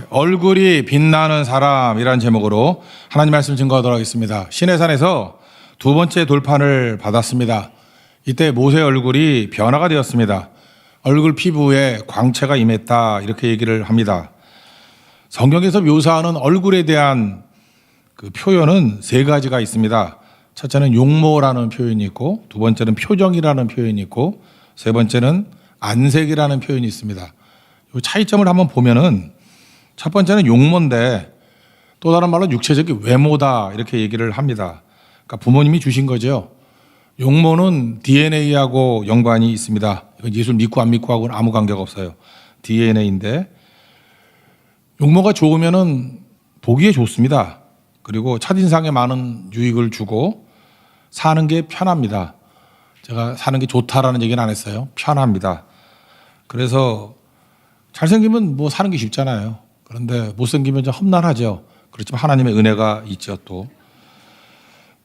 얼굴이 빛나는 사람이라는 제목으로 하나님 말씀 증거하도록 하겠습니다. 시내산에서 두 번째 돌판을 받았습니다. 이때 모세의 얼굴이 변화가 되었습니다. 얼굴 피부에 광채가 임했다 이렇게 얘기를 합니다. 성경에서 묘사하는 얼굴에 대한 그 표현은 세 가지가 있습니다. 첫째는 용모라는 표현이 있고, 두 번째는 표정이라는 표현이 있고, 세 번째는 안색이라는 표현이 있습니다. 이 차이점을 한번 보면은 첫 번째는 용모인데 또 다른 말로 육체적인 외모다 이렇게 얘기를 합니다. 그러니까 부모님이 주신 거죠. 용모는 DNA하고 연관이 있습니다. 이건 예수를 믿고 안 믿고 하고는 아무 관계가 없어요. DNA인데 용모가 좋으면은 보기에 좋습니다. 그리고 첫인상에 많은 유익을 주고 사는 게 편합니다. 제가 사는 게 좋다라는 얘기는 안 했어요. 편합니다. 그래서 잘생기면 뭐 사는 게 쉽잖아요. 그런데 못생기면 좀 험난하죠. 그렇지만 하나님의 은혜가 있죠. 또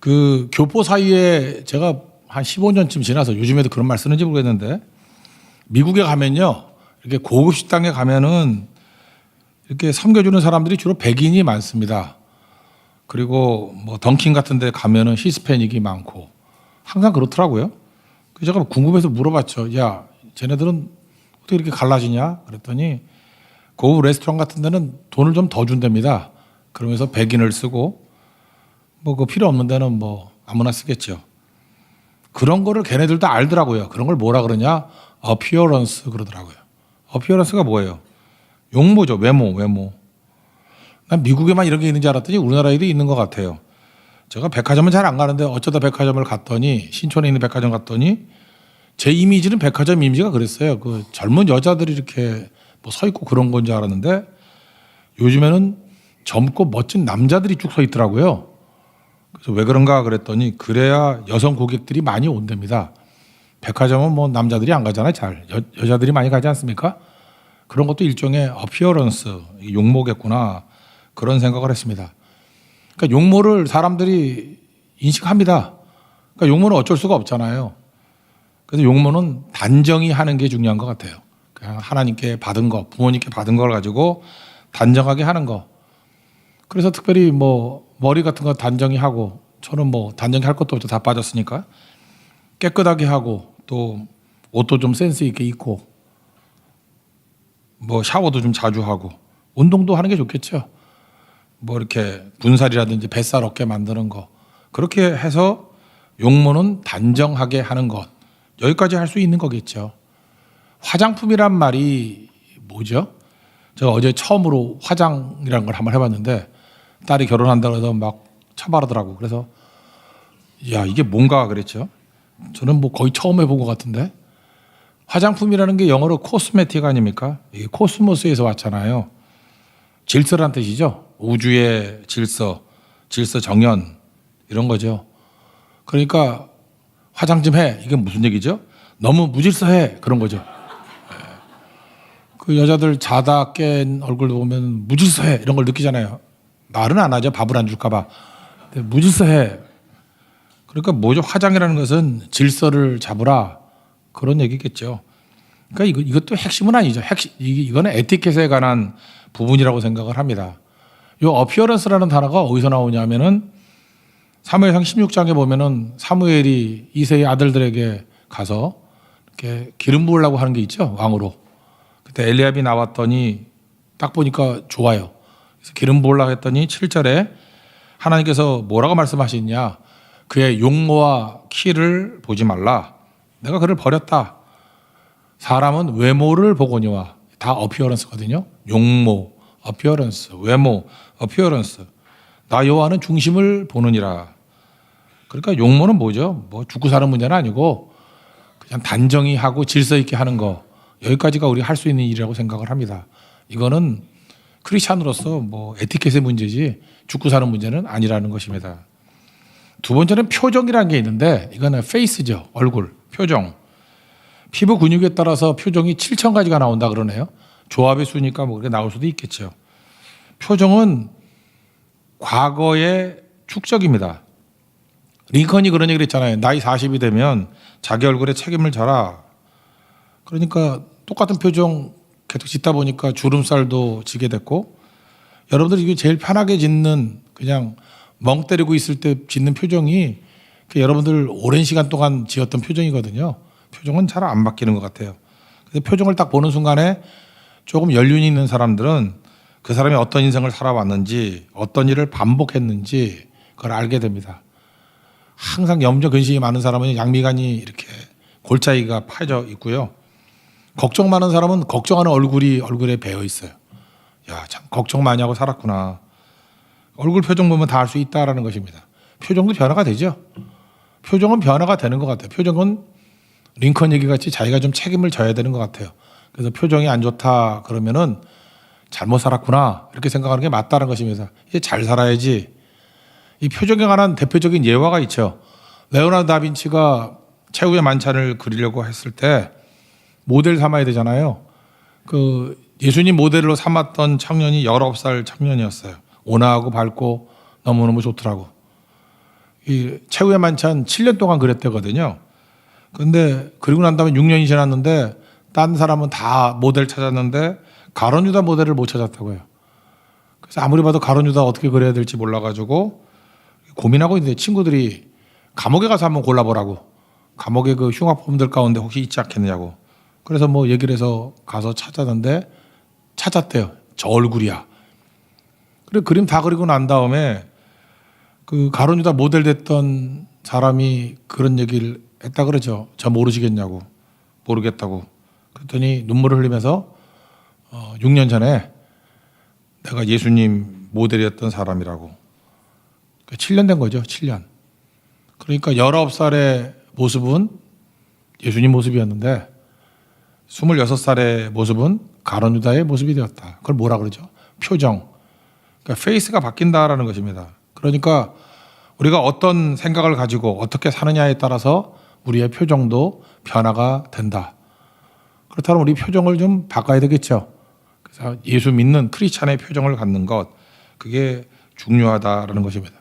그 교포 사이에 제가 한 15년쯤 지나서 요즘에도 그런 말 쓰는지 모르겠는데 미국에 가면요, 이렇게 고급 식당에 가면은 이렇게 섬겨주는 사람들이 주로 백인이 많습니다. 그리고 뭐 던킨 같은 데 가면은 히스패닉이 많고 항상 그렇더라고요. 그래서 제가 궁금해서 물어봤죠. 야, 쟤네들은 어떻게 이렇게 갈라지냐? 그랬더니 고급 레스토랑 같은 데는 돈을 좀 더 준답니다. 그러면서 백인을 쓰고 뭐 그 필요 없는 데는 뭐 아무나 쓰겠죠. 그런 거를 걔네들도 알더라고요. 그런 걸 뭐라 그러냐? 어피어런스 그러더라고요. 어피어런스가 뭐예요? 용모죠. 외모. 난 미국에만 이런 게 있는 줄 알았더니 우리나라에도 있는 것 같아요. 제가 백화점은 잘 안 가는데 어쩌다 백화점을 갔더니, 신촌에 있는 백화점 갔더니 제 이미지는 백화점 이미지가 그랬어요. 그 젊은 여자들이 이렇게 뭐 서 있고 그런 건 줄 알았는데 요즘에는 젊고 멋진 남자들이 쭉 서 있더라고요. 그래서 왜 그런가 그랬더니 그래야 여성 고객들이 많이 온답니다. 백화점은 뭐 남자들이 안 가잖아요. 잘 여자들이 많이 가지 않습니까? 그런 것도 일종의 어피어런스, 용모겠구나 그런 생각을 했습니다. 그러니까 용모를 사람들이 인식합니다. 그러니까 용모는 어쩔 수가 없잖아요. 그래서 용모는 단정히 하는 게 중요한 것 같아요. 그냥 하나님께 받은 거, 부모님께 받은 걸 가지고 단정하게 하는 거. 그래서 특별히 뭐 머리 같은 거 단정히 하고, 저는 뭐 단정히 할 것도 없죠. 다 빠졌으니까. 깨끗하게 하고, 또 옷도 좀 센스 있게 입고, 뭐 샤워도 좀 자주 하고, 운동도 하는 게 좋겠죠. 뭐 이렇게 분살이라든지 뱃살 없게 만드는 거. 그렇게 해서 용모는 단정하게 하는 것. 여기까지 할 수 있는 거겠죠. 화장품이란 말이 뭐죠? 제가 어제 처음으로 화장이라는 걸 한번 해봤는데 딸이 결혼한다고 해서 막 쳐바르더라고. 그래서 야, 이게 뭔가 그랬죠. 저는 뭐 거의 처음 해본 것 같은데 화장품이라는 게 영어로 코스메틱 아닙니까? 이게 코스모스에서 왔잖아요. 질서란 뜻이죠. 우주의 질서, 질서 정연 이런 거죠. 그러니까 화장 좀 해. 이게 무슨 얘기죠? 너무 무질서해. 그런 거죠. 그 여자들 자다 깬 얼굴 보면 무질서해. 이런 걸 느끼잖아요. 말은 안 하죠. 밥을 안 줄까 봐. 근데 무질서해. 그러니까 뭐죠? 화장이라는 것은 질서를 잡으라. 그런 얘기겠죠. 그러니까 이것도 핵심은 아니죠. 이거는 에티켓에 관한 부분이라고 생각을 합니다. 이 어피어런스라는 단어가 어디서 나오냐면은 사무엘상 16장에 보면은 사무엘이 이새의 아들들에게 가서 이렇게 기름 부으려고 하는 게 있죠. 왕으로. 그때 엘리압이 나왔더니 딱 보니까 좋아요. 그래서 기름 부으려고 했더니 7절에 하나님께서 뭐라고 말씀하시냐. 그의 용모와 키를 보지 말라. 내가 그를 버렸다. 사람은 외모를 보거니와. 다 어피어런스거든요. 용모, 어피어런스, 외모, 어피어런스. 나 여호와는 중심을 보느니라. 그러니까 용모는 뭐죠? 뭐 죽고 사는 문제는 아니고 그냥 단정히 하고 질서 있게 하는 거. 여기까지가 우리가 할 수 있는 일이라고 생각을 합니다. 이거는 크리스찬으로서 뭐 에티켓의 문제지 죽고 사는 문제는 아니라는 것입니다. 두 번째는 표정이라는 게 있는데 이거는 페이스죠. 얼굴, 표정. 피부 근육에 따라서 표정이 7,000가지가 나온다 그러네요. 조합의 수니까 뭐 그렇게 나올 수도 있겠죠. 표정은 과거의 축적입니다. 링컨이 그런 얘기를 했잖아요. 나이 40이 되면 자기 얼굴에 책임을 져라. 그러니까 똑같은 표정 계속 짓다 보니까 주름살도 지게 됐고, 여러분들이 이게 제일 편하게 짓는, 그냥 멍 때리고 있을 때 짓는 표정이 여러분들 오랜 시간 동안 지었던 표정이거든요. 표정은 잘 안 바뀌는 것 같아요. 근데 표정을 딱 보는 순간에 조금 연륜이 있는 사람들은 그 사람이 어떤 인생을 살아왔는지, 어떤 일을 반복했는지 그걸 알게 됩니다. 항상 염려 근심이 많은 사람은 양미간이 이렇게 골짜기가 파져 있고요. 걱정 많은 사람은 걱정하는 얼굴이 얼굴에 배어 있어요. 야, 참 걱정 많이 하고 살았구나. 얼굴 표정 보면 다 알 수 있다라는 것입니다. 표정도 변화가 되죠. 표정은 변화가 되는 것 같아요. 표정은 링컨 얘기같이 자기가 좀 책임을 져야 되는 것 같아요. 그래서 표정이 안 좋다 그러면은 잘못 살았구나 이렇게 생각하는 게 맞다는 것입니다. 이제 잘 살아야지. 이 표정에 관한 대표적인 예화가 있죠. 레오나르도 다빈치가 최후의 만찬을 그리려고 했을 때 모델 삼아야 되잖아요. 그 예수님 모델로 삼았던 청년이 19살 청년이었어요. 온화하고 밝고 너무너무 좋더라고. 이 최후의 만찬 7년 동안 그랬대거든요. 근데 그리고 난 다음에 6년이 지났는데 딴 사람은 다 모델 찾았는데 가론 유다 모델을 못 찾았다고요. 그래서 아무리 봐도 가론 유다 어떻게 그려야 될지 몰라가지고 고민하고 있는데 친구들이 감옥에 가서 한번 골라보라고. 감옥의 그 흉악범들 가운데 혹시 있지 않겠느냐고. 그래서 뭐 얘기를 해서 가서 찾았는데 찾았대요. 저 얼굴이야. 그래 그림 다 그리고 난 다음에 그 가론 유다 모델 됐던 사람이 그런 얘기를 했다 그러죠. 저 모르시겠냐고. 모르겠다고. 그랬더니 눈물을 흘리면서 6년 전에 내가 예수님 모델이었던 사람이라고. 7년 된 거죠. 7년. 그러니까 19살의 모습은 예수님 모습이었는데 26살의 모습은 가론 유다의 모습이 되었다. 그걸 뭐라 그러죠? 표정. 그러니까 페이스가 바뀐다라는 것입니다. 그러니까 우리가 어떤 생각을 가지고 어떻게 사느냐에 따라서 우리의 표정도 변화가 된다. 그렇다면 우리 표정을 좀 바꿔야 되겠죠. 그래서 예수 믿는 크리스찬의 표정을 갖는 것, 그게 중요하다라는 것입니다.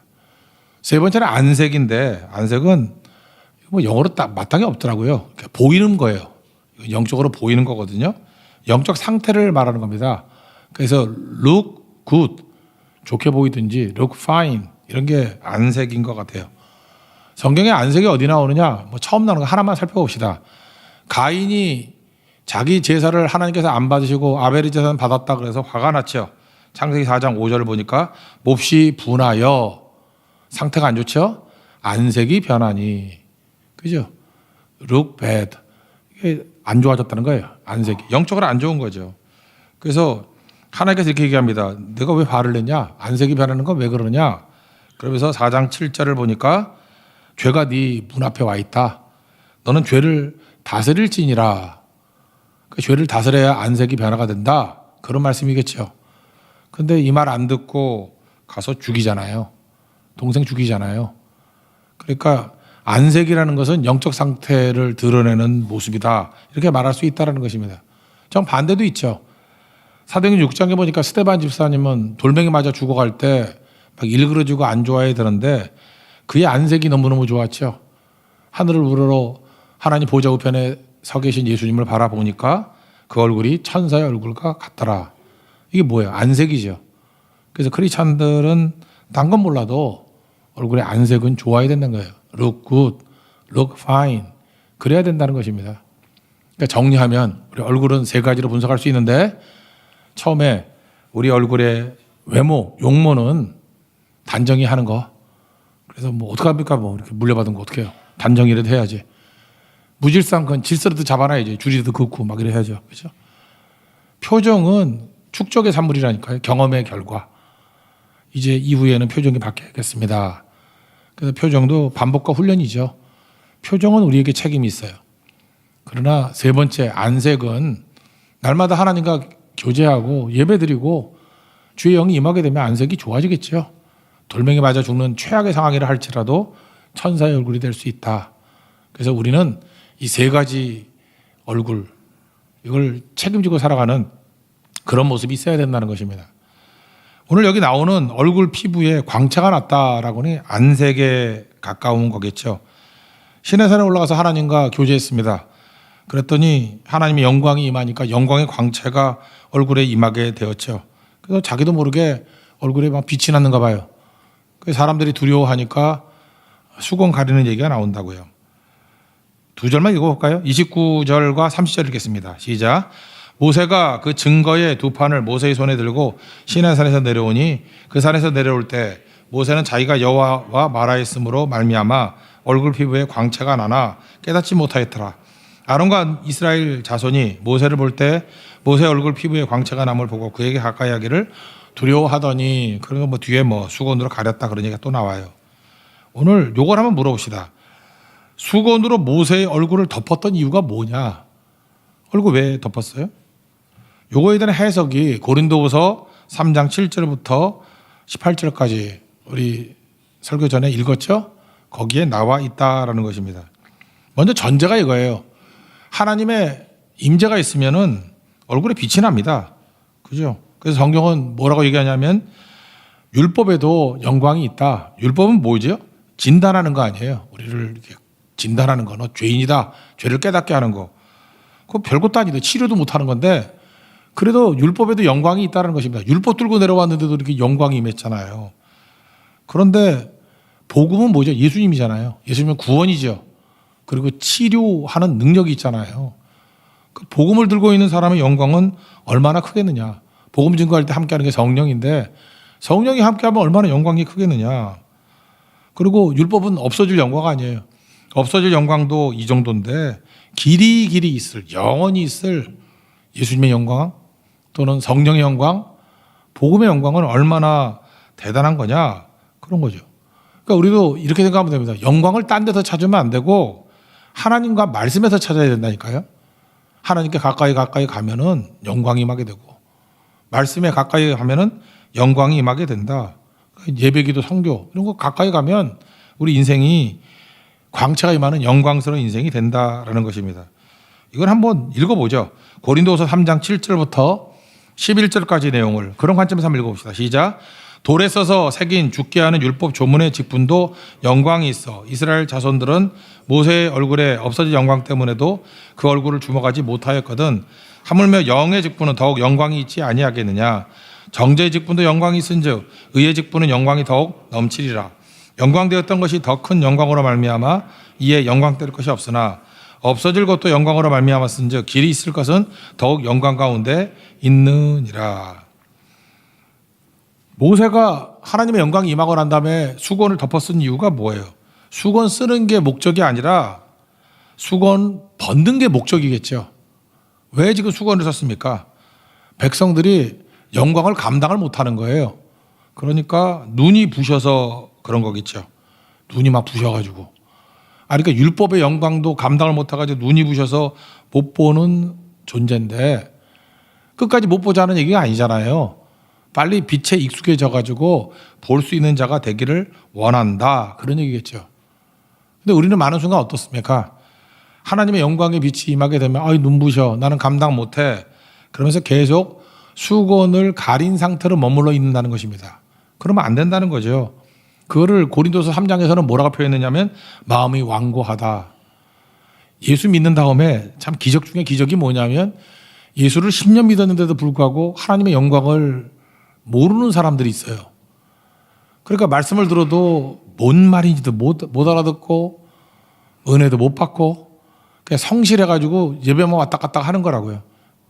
세 번째는 안색인데, 안색은 뭐 영어로 딱 마땅히 없더라고요. 보이는 거예요. 영적으로 보이는 거거든요. 영적 상태를 말하는 겁니다. 그래서 look good, 좋게 보이든지 look fine, 이런 게 안색인 것 같아요. 성경에 안색이 어디 나오느냐? 뭐 처음 나오는 거 하나만 살펴봅시다. 가인이 자기 제사를 하나님께서 안 받으시고 아벨의 제사는 받았다 그래서 화가 났죠. 창세기 4장 5절을 보니까 몹시 분하여, 상태가 안 좋죠? 안색이 변하니. 그죠? look bad. 이게 안 좋아졌다는 거예요. 안색이. 영적으로 안 좋은 거죠. 그래서 하나님께서 이렇게 얘기합니다. 내가 왜 화를 내냐? 안색이 변하는 건 왜 그러냐? 그러면서 4장 7절을 보니까 죄가 네 문 앞에 와 있다. 너는 죄를 다스릴지니라. 그 죄를 다스려야 안색이 변화가 된다. 그런 말씀이겠죠. 근데 이 말 안 듣고 가서 죽이잖아요. 동생 죽이잖아요. 그러니까 안색이라는 것은 영적 상태를 드러내는 모습이다. 이렇게 말할 수 있다는 것입니다. 정 반대도 있죠. 사도행전 6장에 보니까 스데반 집사님은 돌멩이 맞아 죽어갈 때 막 일그러지고 안 좋아야 되는데 그의 안색이 너무너무 좋았죠. 하늘을 우러러 하나님 보좌 우편에 서 계신 예수님을 바라보니까 그 얼굴이 천사의 얼굴과 같더라. 이게 뭐예요? 안색이죠. 그래서 크리스찬들은 딴 건 몰라도 얼굴의 안색은 좋아야 된다는 거예요. Look good, look fine. 그래야 된다는 것입니다. 그러니까 정리하면 우리 얼굴은 세 가지로 분석할 수 있는데 처음에 우리 얼굴의 외모, 용모는 단정히 하는 거. 그래서 뭐 어떡합니까? 뭐 이렇게 물려받은 거 어떻게 해요? 단정이라도 해야지. 무질서한 건 질서라도 잡아놔야지. 줄이라도 긋고 막 이래 야죠. 그렇죠? 표정은 축적의 산물이라니까요. 경험의 결과. 이제 이후에는 표정이 바뀌겠습니다. 그래서 표정도 반복과 훈련이죠. 표정은 우리에게 책임이 있어요. 그러나 세 번째 안색은 날마다 하나님과 교제하고 예배드리고 주의 영이 임하게 되면 안색이 좋아지겠죠. 돌멩이 맞아 죽는 최악의 상황이라 할지라도 천사의 얼굴이 될 수 있다. 그래서 우리는 이 세 가지 얼굴, 이걸 책임지고 살아가는 그런 모습이 있어야 된다는 것입니다. 오늘 여기 나오는 얼굴 피부에 광채가 났다라고는 안색에 가까운 거겠죠. 시내산에 올라가서 하나님과 교제했습니다. 그랬더니 하나님의 영광이 임하니까 영광의 광채가 얼굴에 임하게 되었죠. 그래서 자기도 모르게 얼굴에 막 빛이 났는가 봐요. 그래서 사람들이 두려워하니까 수건 가리는 얘기가 나온다고요. 두 절만 읽어볼까요? 29절과 30절 읽겠습니다. 시작. 모세가 그 증거의 두 판을 모세의 손에 들고 시내산에서 내려오니 그 산에서 내려올 때 모세는 자기가 여호와와 말하였으므로 말미암아 얼굴 피부에 광채가 나나 깨닫지 못하였더라. 아론과 이스라엘 자손이 모세를 볼 때 모세 얼굴 피부에 광채가 남을 보고 그에게 가까이 하기를 두려워하더니, 그런 거 뒤에 수건으로 가렸다 그런 얘기가 또 나와요. 오늘 요걸 한번 물어봅시다. 수건으로 모세의 얼굴을 덮었던 이유가 뭐냐? 얼굴 왜 덮었어요? 요거에 대한 해석이 고린도후서 3장 7절부터 18절까지 우리 설교 전에 읽었죠? 거기에 나와 있다라는 것입니다. 먼저 전제가 이거예요. 하나님의 임재가 있으면은 얼굴에 빛이 납니다. 그죠? 그래서 성경은 뭐라고 얘기하냐면 율법에도 영광이 있다. 율법은 뭐죠? 진단하는 거 아니에요. 우리를 이렇게 진단하는 거. 너 죄인이다. 죄를 깨닫게 하는 거. 그거 별것도 아닌데 치료도 못하는 건데 그래도 율법에도 영광이 있다는 것입니다. 율법 들고 내려왔는데도 이렇게 영광이 임했잖아요. 그런데 복음은 뭐죠? 예수님이잖아요. 예수님은 구원이죠. 그리고 치료하는 능력이 있잖아요. 그 복음을 들고 있는 사람의 영광은 얼마나 크겠느냐. 복음 증거할 때 함께하는 게 성령인데 성령이 함께하면 얼마나 영광이 크겠느냐. 그리고 율법은 없어질 영광 아니에요. 없어질 영광도 이 정도인데 길이 있을, 영원히 있을 예수님의 영광 또는 성령의 영광, 복음의 영광은 얼마나 대단한 거냐, 그런 거죠. 그러니까 우리도 이렇게 생각하면 됩니다. 영광을 딴 데서 찾으면 안 되고 하나님과 말씀에서 찾아야 된다니까요. 하나님께 가까이 가면은 영광이 임하게 되고 말씀에 가까이 가면은 영광이 임하게 된다. 예배기도 성교 이런 거 가까이 가면 우리 인생이 광채가 임하는 영광스러운 인생이 된다라는 것입니다. 이걸 한번 읽어보죠. 고린도후서 3장 7절부터 11절까지 내용을 그런 관점에서 한번 읽어봅시다. 시작. 돌에 써서 새긴 죽게 하는 율법 조문의 직분도 영광이 있어 이스라엘 자손들은 모세의 얼굴에 없어진 영광 때문에도 그 얼굴을 주목하지 못하였거든. 하물며 영의 직분은 더욱 영광이 있지 아니하겠느냐. 정죄의 직분도 영광이 있은즉 의의 직분은 영광이 더욱 넘치리라. 영광되었던 것이 더 큰 영광으로 말미암아 이에 영광될 것이 없으나 없어질 것도 영광으로 말미암았은즉 길이 있을 것은 더욱 영광 가운데 있느니라. 모세가 하나님의 영광이 임하고 난 다음에 수건을 덮어 쓴 이유가 뭐예요? 수건 쓰는 게 목적이 아니라 수건 벗는 게 목적이겠죠. 왜 지금 수건을 썼습니까? 백성들이 영광을 감당을 못하는 거예요. 그러니까 눈이 부셔서 그런 거겠죠. 눈이 막 부셔가지고. 그러니까 율법의 영광도 감당을 못해가지고 눈이 부셔서 못 보는 존재인데 끝까지 못 보자는 얘기가 아니잖아요. 빨리 빛에 익숙해져가지고 볼 수 있는 자가 되기를 원한다. 그런 얘기겠죠. 근데 우리는 많은 순간 어떻습니까? 하나님의 영광의 빛이 임하게 되면 눈부셔. 나는 감당 못해. 그러면서 계속 수건을 가린 상태로 머물러 있는다는 것입니다. 그러면 안 된다는 거죠. 그거를 고린도서 3장에서는 뭐라고 표현했냐면 마음이 완고하다. 예수 믿는 다음에 참 기적 중에 기적이 뭐냐면 예수를 10년 믿었는데도 불구하고 하나님의 영광을 모르는 사람들이 있어요. 그러니까 말씀을 들어도 뭔 말인지도 못 알아듣고 은혜도 못 받고 그냥 성실해가지고 예배만 왔다 갔다 하는 거라고요.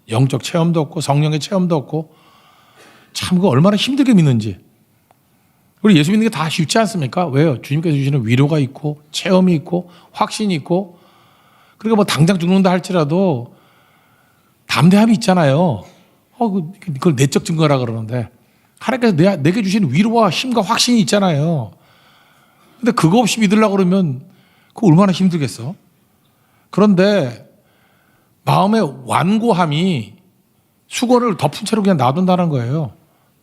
영적 체험도 없고 성령의 체험도 없고 참 그거 얼마나 힘들게 믿는지. 우리 예수 믿는 게 다 쉽지 않습니까? 왜요? 주님께서 주시는 위로가 있고 체험이 있고 확신이 있고 그러니까 당장 죽는다 할지라도 담대함이 있잖아요. 그걸 내적 증거라 그러는데 하나님께서 내게 주신 위로와 힘과 확신이 있잖아요. 근데 그거 없이 믿으려고 그러면 그거 얼마나 힘들겠어? 그런데 마음의 완고함이 수건을 덮은 채로 그냥 놔둔다는 거예요.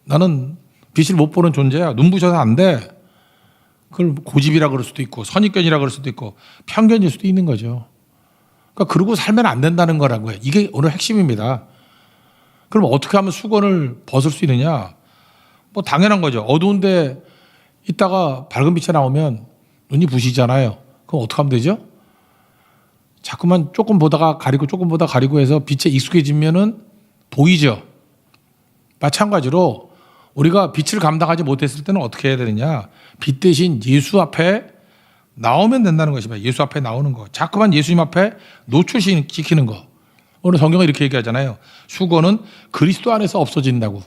나는 빛을 못 보는 존재야. 눈부셔서 안 돼. 그걸 고집이라 그럴 수도 있고 선입견이라 그럴 수도 있고 편견일 수도 있는 거죠. 그러니까 그러고 살면 안 된다는 거라고요. 이게 오늘 핵심입니다. 그럼 어떻게 하면 수건을 벗을 수 있느냐? 당연한 거죠. 어두운데 있다가 밝은 빛에 나오면 눈이 부시잖아요. 그럼 어떻게 하면 되죠? 자꾸만 조금 보다가 가리고 조금 보다가 가리고 해서 빛에 익숙해지면은 보이죠. 마찬가지로 우리가 빛을 감당하지 못했을 때는 어떻게 해야 되느냐. 빛 대신 예수 앞에 나오면 된다는 것입니다. 예수 앞에 나오는 거. 자꾸만 예수님 앞에 노출시키는 거. 오늘 성경은 이렇게 얘기하잖아요. 수고는 그리스도 안에서 없어진다고.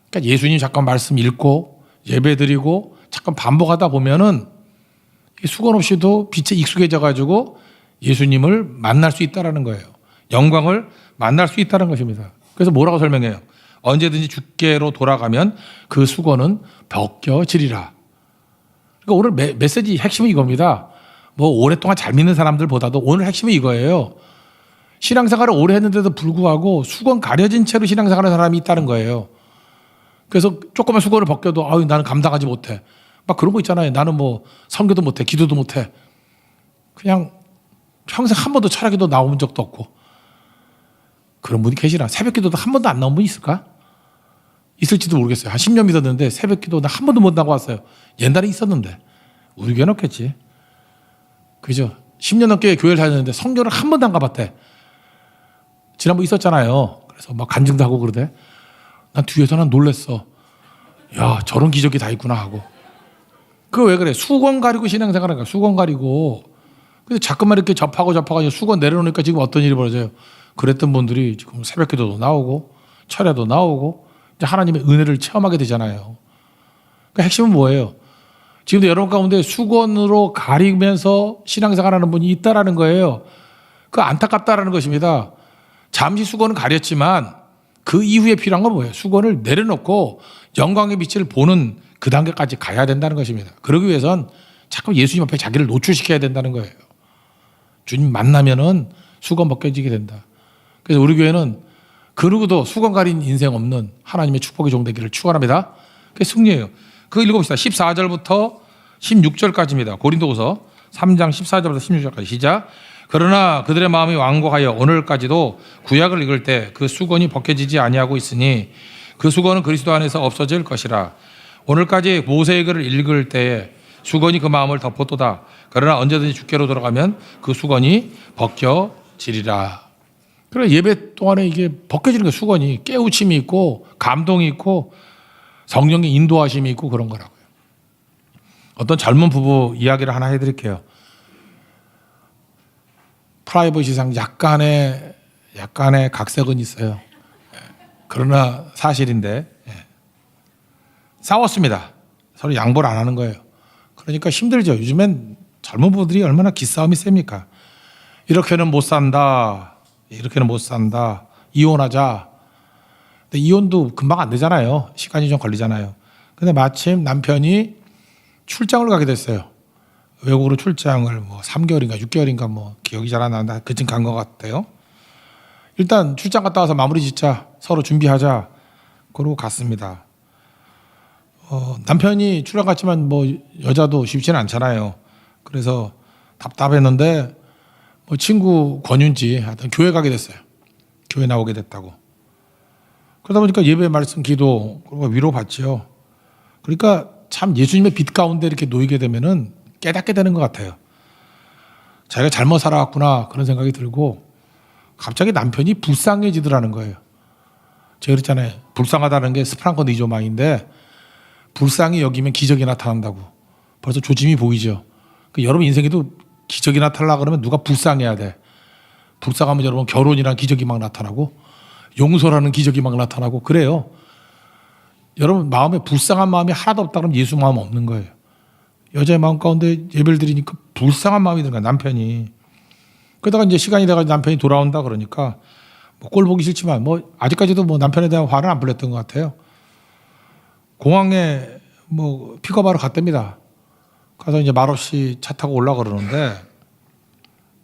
그러니까 예수님 잠깐 말씀 읽고 예배 드리고 잠깐 반복하다 보면은 수건 없이도 빛에 익숙해져 가지고 예수님을 만날 수 있다는 거예요. 영광을 만날 수 있다는 것입니다. 그래서 뭐라고 설명해요? 언제든지 주께로 돌아가면 그 수건은 벗겨지리라. 그러니까 오늘 메시지 핵심은 이겁니다. 뭐 오랫동안 잘 믿는 사람들보다도 오늘 핵심은 이거예요. 신앙생활을 오래 했는데도 불구하고 수건 가려진 채로 신앙생활하는 사람이 있다는 거예요. 그래서 조그만 수건을 벗겨도 아유 나는 감당하지 못해. 막 그런 거 있잖아요. 나는 뭐 선교도 못해, 기도도 못해. 그냥 평생 한 번도 철학기도 나온 적도 없고. 그런 분이 계시나? 새벽기도도 한 번도 안 나온 분이 있을까? 있을지도 모르겠어요. 한 10년 믿었는데 새벽기도 나 한 번도 못 나고 왔어요. 옛날에 있었는데 우리 교회는 없겠지. 그죠? 10년 넘게 교회를 다녔는데 성교를 한 번도 안 가봤대. 지난번 있었잖아요. 그래서 막 간증도 하고 그러대. 난 뒤에서 난 놀랬어. 야 저런 기적이 다 있구나 하고. 그거 왜 그래? 수건 가리고 신앙생활하니까 수건 가리고. 근데 자꾸만 이렇게 접하고 수건 내려놓으니까 지금 어떤 일이 벌어져요? 그랬던 분들이 지금 새벽기도도 나오고 철야도 나오고 이제 하나님의 은혜를 체험하게 되잖아요. 그러니까 핵심은 뭐예요? 지금도 여러분 가운데 수건으로 가리면서 신앙생활하는 분이 있다라는 거예요. 그 안타깝다라는 것입니다. 잠시 수건은 가렸지만 그 이후에 필요한 건 뭐예요? 수건을 내려놓고 영광의 빛을 보는 그 단계까지 가야 된다는 것입니다. 그러기 위해선 자꾸 예수님 앞에 자기를 노출시켜야 된다는 거예요. 주님 만나면은 수건 벗겨지게 된다. 그래서 우리 교회는 그 누구도 수건 가린 인생 없는 하나님의 축복의 종되기를 축원합니다. 그게 승리예요. 그거 읽어봅시다. 14절부터 16절까지입니다. 고린도후서 3장 14절부터 16절까지 시작. 그러나 그들의 마음이 완고하여 오늘까지도 구약을 읽을 때 그 수건이 벗겨지지 아니하고 있으니 그 수건은 그리스도 안에서 없어질 것이라. 오늘까지 모세의 글을 읽을 때에 수건이 그 마음을 덮었도다. 그러나 언제든지 주께로 돌아가면 그 수건이 벗겨지리라. 그래 예배 동안에 이게 벗겨지는 거 수건이 깨우침이 있고 감동이 있고 성령의 인도하심이 있고 그런 거라고요. 어떤 젊은 부부 이야기를 하나 해드릴게요. 프라이버시상 약간의 각색은 있어요. 그러나 사실인데 싸웠습니다. 서로 양보를 안 하는 거예요. 그러니까 힘들죠. 요즘엔 젊은 부부들이 얼마나 기싸움이 셉니까? 이렇게는 못 산다. 이렇게는 못 산다. 이혼하자. 근데 이혼도 금방 안 되잖아요. 시간이 좀 걸리잖아요. 근데 마침 남편이 출장을 가게 됐어요. 외국으로 출장을 뭐 3개월인가 6개월인가 뭐 기억이 잘 안 나는데 그쯤 간 것 같아요. 일단 출장 갔다 와서 마무리 짓자. 서로 준비하자. 그러고 갔습니다. 남편이 출장 갔지만 뭐 여자도 쉽지는 않잖아요. 그래서 답답했는데 뭐 친구 권유인지 하여튼 교회 가게 됐어요. 교회 나오게 됐다고. 그러다 보니까 예배 말씀 기도 그리고 위로 받지요. 그러니까 참 예수님의 빛 가운데 이렇게 놓이게 되면은 깨닫게 되는 것 같아요. 자기가 잘못 살아왔구나 그런 생각이 들고 갑자기 남편이 불쌍해지더라는 거예요. 제가 그랬잖아요. 불쌍하다는 게 스프랑커 니조마인데 불쌍히 여기면 기적이 나타난다고. 벌써 조짐이 보이죠. 여러분 인생에도 기적이 나타나려고 그러면 누가 불쌍해야 돼. 불쌍하면 여러분 결혼이라는 기적이 막 나타나고 용서라는 기적이 막 나타나고 그래요. 여러분 마음에 불쌍한 마음이 하나도 없다 그러면 예수 마음 없는 거예요. 여자의 마음 가운데 예배를 드리니까 불쌍한 마음이 드는 거야 남편이. 그러다가 이제 시간이 돼가지고 남편이 돌아온다 그러니까 뭐 꼴 보기 싫지만 뭐 아직까지도 뭐 남편에 대한 화는 안 불렸던 것 같아요. 공항에 뭐 픽업하러 갔답니다. 가서 이제 말없이 차 타고 올라가 그러는데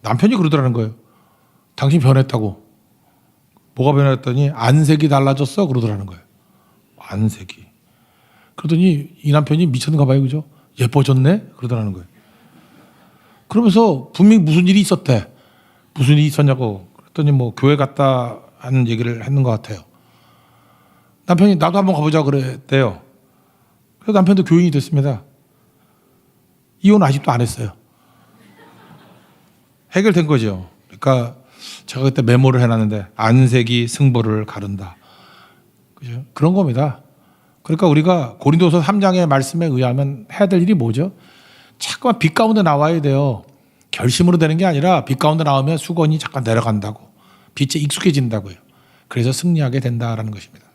남편이 그러더라는 거예요. 당신 변했다고. 뭐가 변했더니 안색이 달라졌어 그러더라는 거예요. 안색이. 그러더니 이 남편이 미쳤는가 봐요. 그죠? 예뻐졌네? 그러더라는 거예요. 그러면서 분명히 무슨 일이 있었대. 무슨 일이 있었냐고. 그랬더니 뭐 교회 갔다 하는 얘기를 했는 것 같아요. 남편이 나도 한번 가보자 그랬대요. 그래서 남편도 교인이 됐습니다. 이혼 아직도 안 했어요. 해결된 거죠. 그러니까 제가 그때 메모를 해놨는데 안색이 승부를 가른다. 그죠? 그런 겁니다. 그러니까 우리가 고린도서 3장의 말씀에 의하면 해야 될 일이 뭐죠? 자꾸만 빛 가운데 나와야 돼요. 결심으로 되는 게 아니라 빛 가운데 나오면 수건이 잠깐 내려간다고. 빛에 익숙해진다고요. 그래서 승리하게 된다라는 것입니다.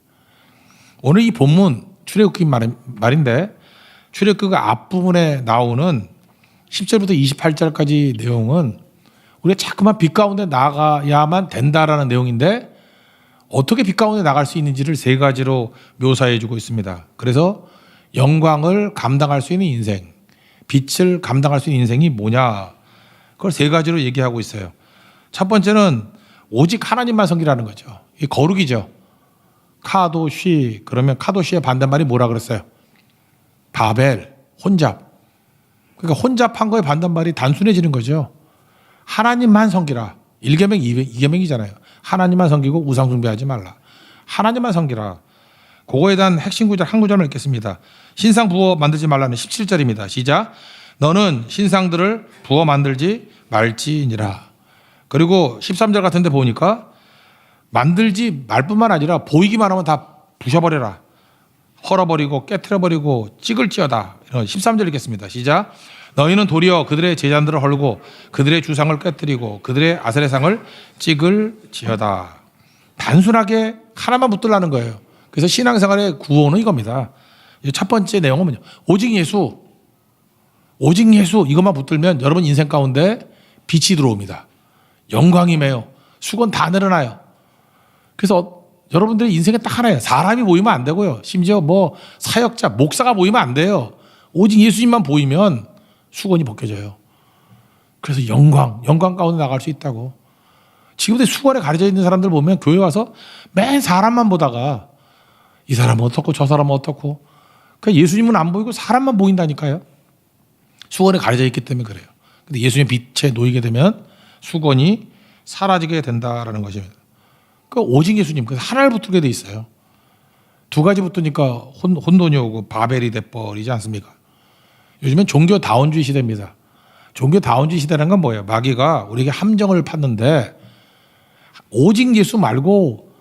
오늘 이 본문 출애굽기 말인데 출애굽기가 앞부분에 나오는 10절부터 28절까지 내용은 우리가 자꾸만 빛 가운데 나가야만 된다라는 내용인데 어떻게 빛 가운데 나갈 수 있는지를 세 가지로 묘사해 주고 있습니다. 그래서 영광을 감당할 수 있는 인생, 빛을 감당할 수 있는 인생이 뭐냐, 그걸 세 가지로 얘기하고 있어요. 첫 번째는 오직 하나님만 섬기라는 거죠. 이 거룩이죠. 카도시, 그러면 카도시의 반대말이 뭐라 그랬어요? 바벨, 혼잡. 그러니까 혼잡한 거의 반대말이 단순해지는 거죠. 하나님만 섬기라. 1계명, 2계명이잖아요. 하나님만 섬기고 우상 숭배하지 말라. 하나님만 섬기라. 그거에 대한 핵심 구절 한 구절을 읽겠습니다. 신상 부어 만들지 말라는 17절입니다. 시작. 너는 신상들을 부어 만들지 말지니라. 그리고 13절 같은 데 보니까 만들지 말 뿐만 아니라 보이기만 하면 다 부셔버려라. 헐어버리고 깨트려버리고 찍을지어다. 13절 읽겠습니다. 시작. 너희는 도리어 그들의 제잔들을 헐고 그들의 주상을 깨뜨리고 그들의 아세라상을 찍을지어다. 단순하게 하나만 붙들라는 거예요. 그래서 신앙생활의 구호는 이겁니다. 첫 번째 내용은 뭐냐? 오직 예수. 오직 예수 이것만 붙들면 여러분 인생 가운데 빛이 들어옵니다. 영광이 매요. 수건 다 내려놔요. 그래서 여러분들의 인생에 딱 하나예요. 사람이 모이면 안 되고요. 심지어 뭐 사역자, 목사가 모이면 안 돼요. 오직 예수님만 보이면 수건이 벗겨져요. 그래서 영광 가운데 나갈 수 있다고. 지금도 수건에 가려져 있는 사람들 보면 교회 와서 맨 사람만 보다가 이 사람은 어떻고 저 사람은 어떻고. 그러니까 예수님은 안 보이고 사람만 보인다니까요. 수건에 가려져 있기 때문에 그래요. 근데 예수님 빛에 놓이게 되면 수건이 사라지게 된다라는 것입니다. 그러니까 오직 예수님, 그래서 하나를 붙들게 돼 있어요. 두 가지 붙으니까 혼돈이 오고 바벨이 돼버리지 않습니까? 요즘엔 종교다원주의 시대입니다. 종교다원주의 시대라는 건 뭐예요? 마귀가 우리에게 함정을 팠는데 오직 예수 말고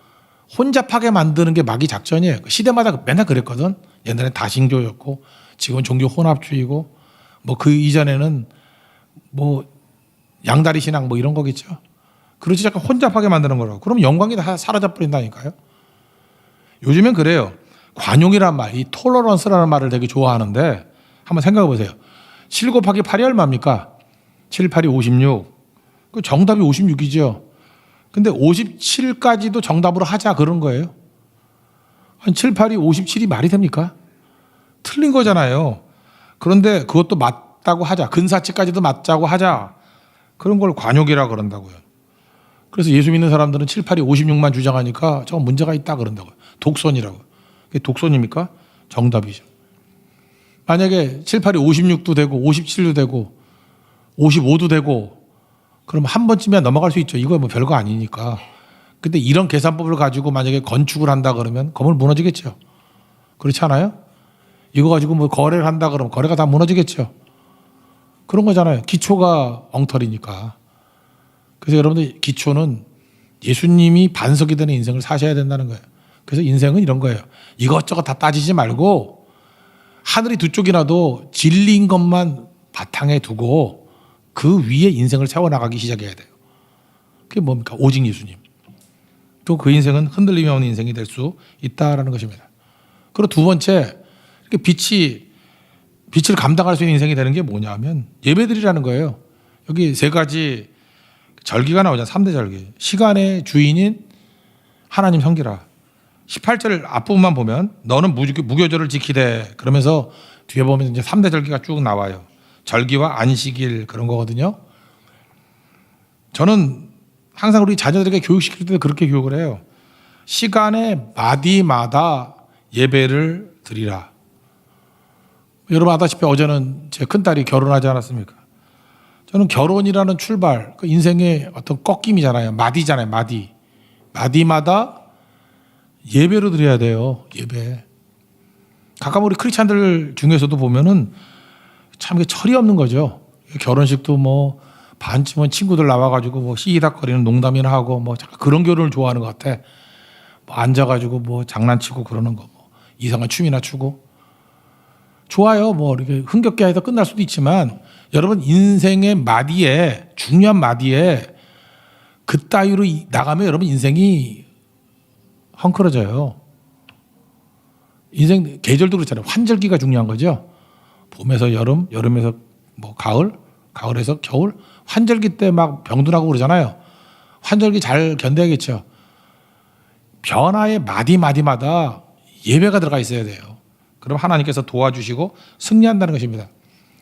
혼잡하게 만드는 게 마귀 작전이에요. 시대마다 맨날 그랬거든. 옛날에 다신교였고 지금은 종교 혼합주의고 뭐 그 이전에는 뭐 양다리 신앙 뭐 이런 거겠죠. 그렇지 약간 혼잡하게 만드는 거라고. 그럼 영광이 다 사라져버린다니까요. 요즘엔 그래요. 관용이란 말, 이 톨러런스라는 말을 되게 좋아하는데 한번 생각해 보세요. 7 곱하기 8이 얼마입니까? 7, 8이 56. 그 정답이 56이죠. 근데 57까지도 정답으로 하자 그런 거예요. 아니 7, 8이 57이 말이 됩니까? 틀린 거잖아요. 그런데 그것도 맞다고 하자. 근사치까지도 맞자고 하자. 그런 걸 관용이라 그런다고요. 그래서 예수 믿는 사람들은 7, 8이 56만 주장하니까 저건 문제가 있다 그런다고요. 독선이라고. 그게 독선입니까? 정답이죠. 만약에 7, 8이 56도 되고 57도 되고 55도 되고 그럼 한 번쯤이야 넘어갈 수 있죠. 이거 뭐 별거 아니니까. 근데 이런 계산법을 가지고 만약에 건축을 한다 그러면 건물 무너지겠죠. 그렇지 않아요? 이거 가지고 뭐 거래를 한다 그러면 거래가 다 무너지겠죠. 그런 거잖아요. 기초가 엉터리니까. 그래서 여러분들 기초는 예수님이 반석이 되는 인생을 사셔야 된다는 거예요. 그래서 인생은 이런 거예요. 이것저것 다 따지지 말고 하늘이 두 쪽이라도 진리인 것만 바탕에 두고 그 위에 인생을 세워나가기 시작해야 돼요. 그게 뭡니까? 오직 예수님. 또 그 인생은 흔들림이 없는 인생이 될 수 있다라는 것입니다. 그리고 두 번째, 이렇게 빛을 감당할 수 있는 인생이 되는 게 뭐냐면 예배드리라는 거예요. 여기 세 가지 절기가 나오잖아요. 3대 절기. 시간의 주인인 하나님 섬기라. 18절 앞부분만 보면 너는 무교절을 지키되 그러면서 뒤에 보면 이제 3대 절기가 쭉 나와요. 절기와 안식일 그런 거거든요. 저는 항상 우리 자녀들에게 교육시킬 때도 그렇게 교육을 해요. 시간의 마디마다 예배를 드리라. 여러분 아다시피 어제는 제 큰딸이 결혼하지 않았습니까? 저는 결혼이라는 출발, 그 인생의 어떤 꺾임이잖아요. 마디잖아요. 마디마다 예배로 드려야 돼요. 예배. 가끔 우리 크리스찬들 중에서도 보면은 참 철이 없는 거죠. 결혼식도 뭐 반쯤은 친구들 나와가지고 뭐 시이닥거리는 농담이나 하고 뭐 그런 결혼을 좋아하는 것 같아. 뭐 앉아가지고 뭐 장난치고 그러는 거, 뭐 이상한 춤이나 추고. 좋아요. 뭐 이렇게 흥겹게 해서 끝날 수도 있지만 여러분 인생의 마디에 중요한 마디에 그따위로 나가면 여러분 인생이 헝클어져요. 인생 계절도 그렇잖아요. 환절기가 중요한 거죠. 봄에서 여름, 여름에서 뭐 가을, 가을에서 겨울. 환절기 때 막 병도 나고 그러잖아요. 환절기 잘 견뎌야겠죠. 변화의 마디마디마다 예배가 들어가 있어야 돼요. 그럼 하나님께서 도와주시고 승리한다는 것입니다.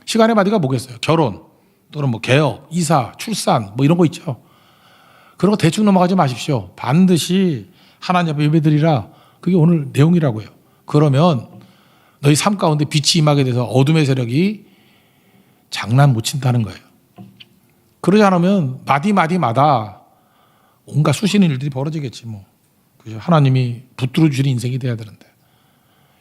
시간의 마디가 뭐겠어요? 결혼 또는 뭐 개업, 이사, 출산 뭐 이런 거 있죠. 그런 거 대충 넘어가지 마십시오. 반드시 하나님 앞에 예배드리라. 그게 오늘 내용이라고요. 그러면 너희 삶 가운데 빛이 임하게 돼서 어둠의 세력이 장난 못 친다는 거예요. 그러지 않으면 마디마디마다 온갖 수시는 일들이 벌어지겠지 뭐. 그죠? 하나님이 붙들어 주시는 인생이 돼야 되는데.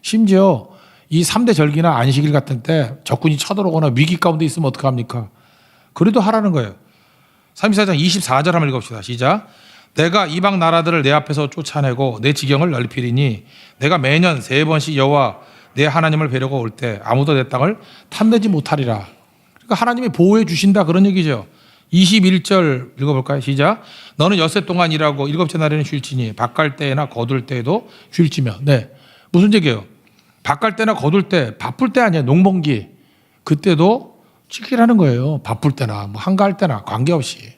심지어 이 3대 절기나 안식일 같은 때 적군이 쳐들어오거나 위기 가운데 있으면 어떡합니까? 그래도 하라는 거예요. 34장 24절 한번 읽읍시다. 시작. 내가 이방 나라들을 내 앞에서 쫓아내고 내 지경을 넓히리니 내가 매년 3번씩 여호와 내 하나님을 뵈려고 올 때 아무도 내 땅을 탐내지 못하리라. 그러니까 하나님이 보호해 주신다 그런 얘기죠. 21절 읽어볼까요? 시작. 너는 엿새 동안 일하고 일곱째 날에는 쉴지니 밭갈 때나 거둘 때에도 쉴지며. 네, 무슨 얘기예요? 밭갈 때나 거둘 때 바쁠 때 아니에요. 농번기 그때도 지키라는 거예요. 바쁠 때나 뭐 한가할 때나 관계없이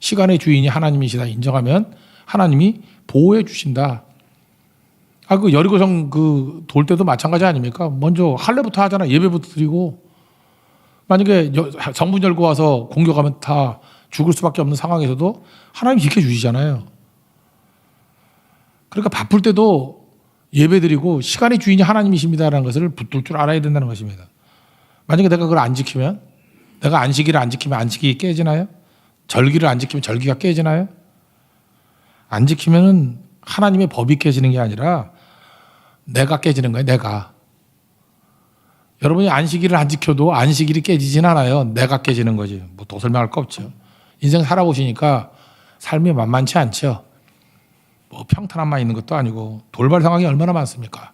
시간의 주인이 하나님이시다 인정하면 하나님이 보호해 주신다. 그 여리고성 그 돌 때도 마찬가지 아닙니까? 먼저 할례부터 하잖아. 예배부터 드리고 만약에 성문 열고 와서 공격하면 다 죽을 수밖에 없는 상황에서도 하나님이 지켜주시잖아요. 그러니까 바쁠 때도 예배드리고 시간의 주인이 하나님이십니다라는 것을 붙들 줄 알아야 된다는 것입니다. 만약에 내가 그걸 안 지키면, 내가 안식일을 안 지키면 안식이 깨지나요? 절기를 안 지키면 절기가 깨지나요? 안 지키면은 하나님의 법이 깨지는 게 아니라 내가 깨지는 거예요. 내가. 여러분이 안식일을 안 지켜도 안식일이 깨지진 않아요. 내가 깨지는 거지. 뭐 더 설명할 거 없죠. 인생 살아보시니까 삶이 만만치 않죠. 뭐 평탄함만 있는 것도 아니고 돌발 상황이 얼마나 많습니까?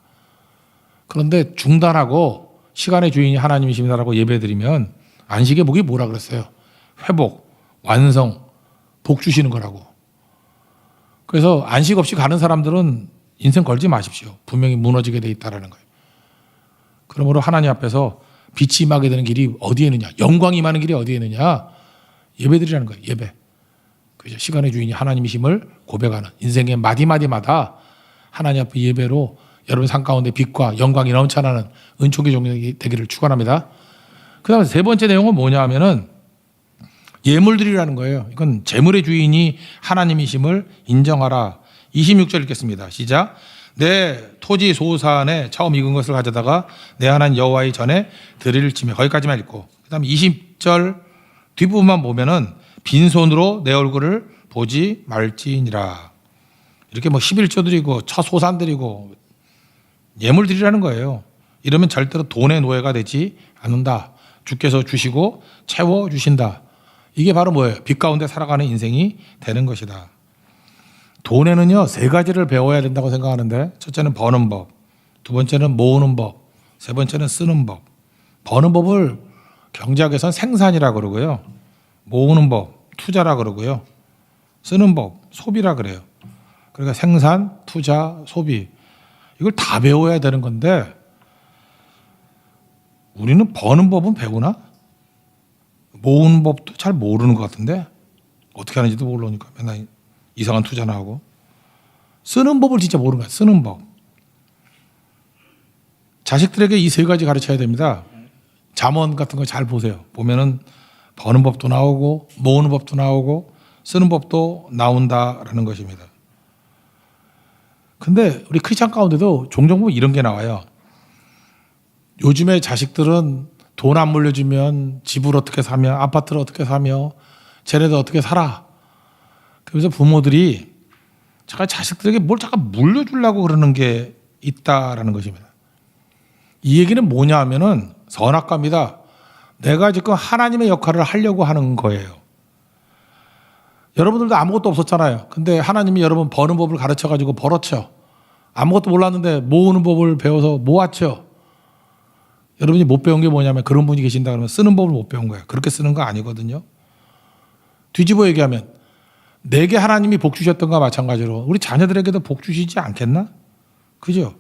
그런데 중단하고 시간의 주인이 하나님이십니다라고 예배드리면 안식의 복이 뭐라 그랬어요? 회복, 완성, 복 주시는 거라고. 그래서 안식 없이 가는 사람들은 인생 걸지 마십시오. 분명히 무너지게 돼 있다라는 거예요. 그러므로 하나님 앞에서 빛이 임하게 되는 길이 어디에 있느냐? 영광이 임하는 길이 어디에 있느냐? 예배드리라는 거예요. 예배. 그죠? 시간의 주인이 하나님이심을 고백하는 인생의 마디마디마다 하나님 앞에 예배로 여러분 삶 가운데 빛과 영광이 넘쳐나는 은총의 종이 되기를 축원합니다. 그다음에 세 번째 내용은 뭐냐 하면은 예물드리라는 거예요. 이건 재물의 주인이 하나님이심을 인정하라. 26절 읽겠습니다. 시작. 내 토지 소산에 처음 익은 것을 가져다가 내 하나님 여호와의 전에 드릴지며. 거기까지만 읽고 그다음에 20절 뒷부분만 보면은 빈손으로 내 얼굴을 보지 말지니라. 이렇게 뭐 11조 드리고 첫 소산 드리고 예물 드리라는 거예요. 이러면 절대로 돈의 노예가 되지 않는다. 주께서 주시고 채워 주신다. 이게 바로 뭐예요? 빛 가운데 살아가는 인생이 되는 것이다. 돈에는요 3가지를 배워야 된다고 생각하는데 첫째는 버는 법, 두 번째는 모으는 법, 세 번째는 쓰는 법. 버는 법을 경제학에서는 생산이라 그러고요. 모으는 법, 투자라 그러고요. 쓰는 법, 소비라 그래요. 그러니까 생산, 투자, 소비 이걸 다 배워야 되는 건데 우리는 버는 법은 배우나? 모으는 법도 잘 모르는 것 같은데 어떻게 하는지도 모르니까 맨날 이상한 투자나 하고. 쓰는 법을 진짜 모르는 거야. 쓰는 법. 자식들에게 이 3가지 가르쳐야 됩니다. 잠언 같은 거 잘 보세요. 보면은 버는 법도 나오고 모으는 법도 나오고 쓰는 법도 나온다라는 것입니다. 근데 우리 크리스찬 가운데도 종종 보면 이런 게 나와요. 요즘에 자식들은 돈 안 물려주면 집을 어떻게 사며 아파트를 어떻게 사며 쟤네들 어떻게 살아. 그래서 부모들이 잠깐 자식들에게 뭘 잠깐 물려주려고 그러는 게 있다라는 것입니다. 이 얘기는 뭐냐 하면은 선악과입니다. 내가 지금 하나님의 역할을 하려고 하는 거예요. 여러분들도 아무것도 없었잖아요. 근데 하나님이 여러분 버는 법을 가르쳐가지고 벌었죠. 아무것도 몰랐는데 모으는 법을 배워서 모았죠. 여러분이 못 배운 게 뭐냐면 그런 분이 계신다 그러면 쓰는 법을 못 배운 거예요. 그렇게 쓰는 거 아니거든요. 뒤집어 얘기하면 내게 하나님이 복 주셨던 것과 마찬가지로 우리 자녀들에게도 복 주시지 않겠나? 그죠?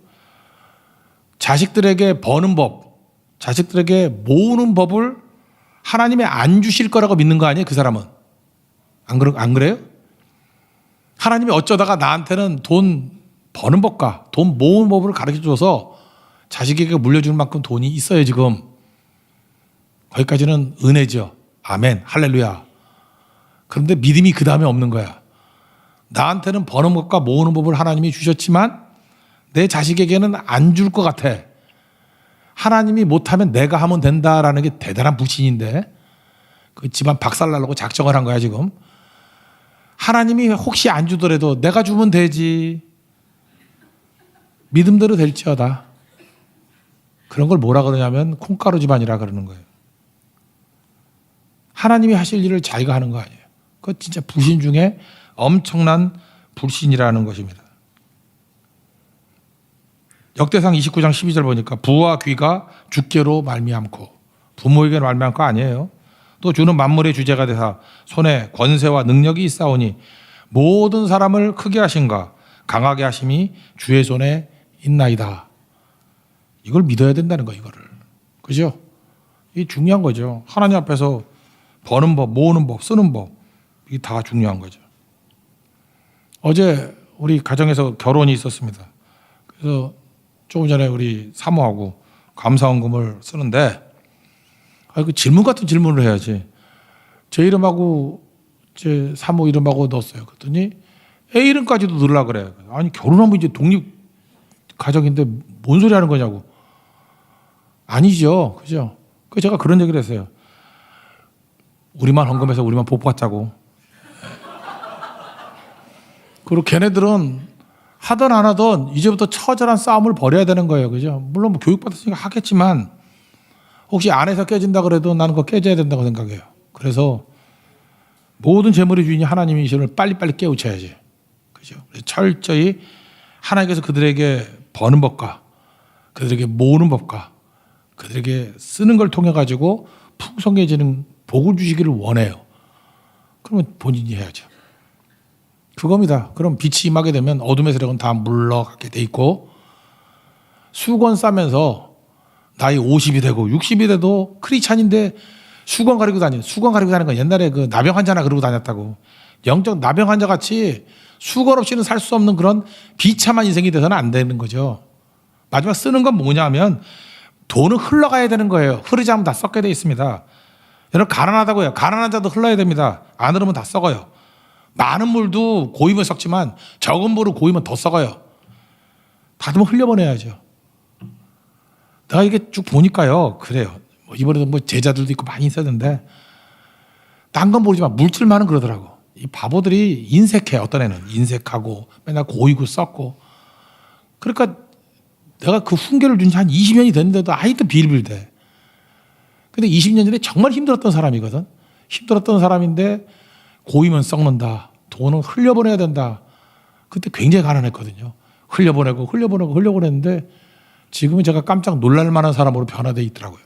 자식들에게 버는 법, 자식들에게 모으는 법을 하나님이 안 주실 거라고 믿는 거 아니에요? 그 사람은. 안 그래요? 하나님이 어쩌다가 나한테는 돈 버는 법과 돈 모으는 법을 가르쳐 줘서 자식에게 물려줄 만큼 돈이 있어요, 지금. 거기까지는 은혜죠. 아멘. 할렐루야. 그런데 믿음이 그 다음에 없는 거야. 나한테는 버는 법과 모으는 법을 하나님이 주셨지만 내 자식에게는 안 줄 것 같아. 하나님이 못하면 내가 하면 된다라는 게 대단한 불신인데 그 집안 박살나려고 작정을 한 거야, 지금. 하나님이 혹시 안 주더라도 내가 주면 되지. 믿음대로 될지어다. 그런 걸 뭐라 그러냐면 콩가루 집안이라 그러는 거예요. 하나님이 하실 일을 자기가 하는 거 아니에요. 그거 진짜 불신 중에 엄청난 불신이라는 것입니다. 역대상 29장 12절 보니까 부와 귀가 주께로 말미암고 부모에게 말미암고 아니에요. 또 주는 만물의 주제가 되사 손에 권세와 능력이 있사오니 모든 사람을 크게 하신가 강하게 하심이 주의 손에 있나이다. 이걸 믿어야 된다는 거예요. 이거를. 그죠? 이게 중요한 거죠. 하나님 앞에서 버는 법, 모으는 법, 쓰는 법 이게 다 중요한 거죠. 어제 우리 가정에서 결혼이 있었습니다. 그래서 조금 전에 우리 사모하고 감사원금을 쓰는데 그 질문 같은 질문을 해야지. 제 이름하고 제 사모 이름하고 넣었어요. 그랬더니 애 이름까지도 넣으려고 그래. 아니 결혼하면 이제 독립 가정인데 뭔 소리 하는 거냐고. 아니죠. 그죠? 그래서 제가 그런 얘기를 했어요. 우리만 헌금해서 우리만 복 받자고. 그리고 걔네들은 하든 안 하든 이제부터 처절한 싸움을 벌여야 되는 거예요. 그죠? 물론 뭐 교육받았으니까 하겠지만 혹시 안에서 깨진다 그래도 나는 그거 깨져야 된다고 생각해요. 그래서 모든 재물의 주인이 하나님이심을 빨리빨리 깨우쳐야지. 그죠? 철저히 하나님께서 그들에게 버는 법과 그들에게 모으는 법과 그들에게 쓰는 걸 통해 가지고 풍성해지는 복을 주시기를 원해요. 그러면 본인이 해야죠. 그겁니다. 그럼 빛이 임하게 되면 어둠의 세력은 다 물러가게 돼 있고 수건 싸면서 나이 50이 되고 60이 돼도 크리스찬인데 수건 가리고 다니는 건 옛날에 그 나병 환자나 그러고 다녔다고. 영적 나병 환자 같이 수건 없이는 살 수 없는 그런 비참한 인생이 돼서는 안 되는 거죠. 마지막 쓰는 건 뭐냐면 돈은 흘러가야 되는 거예요. 흐르지 않으면 다 썩게 돼 있습니다. 여러분 가난하다고요. 가난한 자도 흘러야 됩니다. 안 흐르면 다 썩어요. 많은 물도 고이면 썩지만 적은 물을 고이면 더 썩어요. 다듬어 흘려보내야죠. 내가 이게 쭉 보니까요. 그래요. 이번에도 뭐 제자들도 있고 많이 있었는데 딴 건 모르지만 물질만은 그러더라고. 이 바보들이 인색해. 어떤 애는 인색하고 맨날 고이고 썩고. 그러니까 내가 그 훈계를 준 지 한 20년이 됐는데도 아직도 빌빌대. 근데 20년 전에 정말 힘들었던 사람이거든. 힘들었던 사람인데 고이면 썩는다. 돈은 흘려보내야 된다. 그때 굉장히 가난했거든요. 흘려보내는데 지금은 제가 깜짝 놀랄 만한 사람으로 변화되어 있더라고요.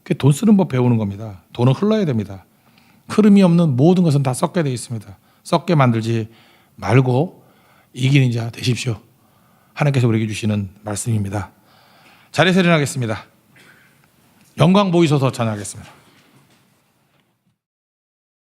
그게 돈 쓰는 법 배우는 겁니다. 돈은 흘러야 됩니다. 흐름이 없는 모든 것은 다 썩게 되어 있습니다. 썩게 만들지 말고 이기는 자 되십시오. 하나님께서 우리에게 주시는 말씀입니다. 자리에서 일어나겠습니다. 영광 보이소서 찬양하겠습니다.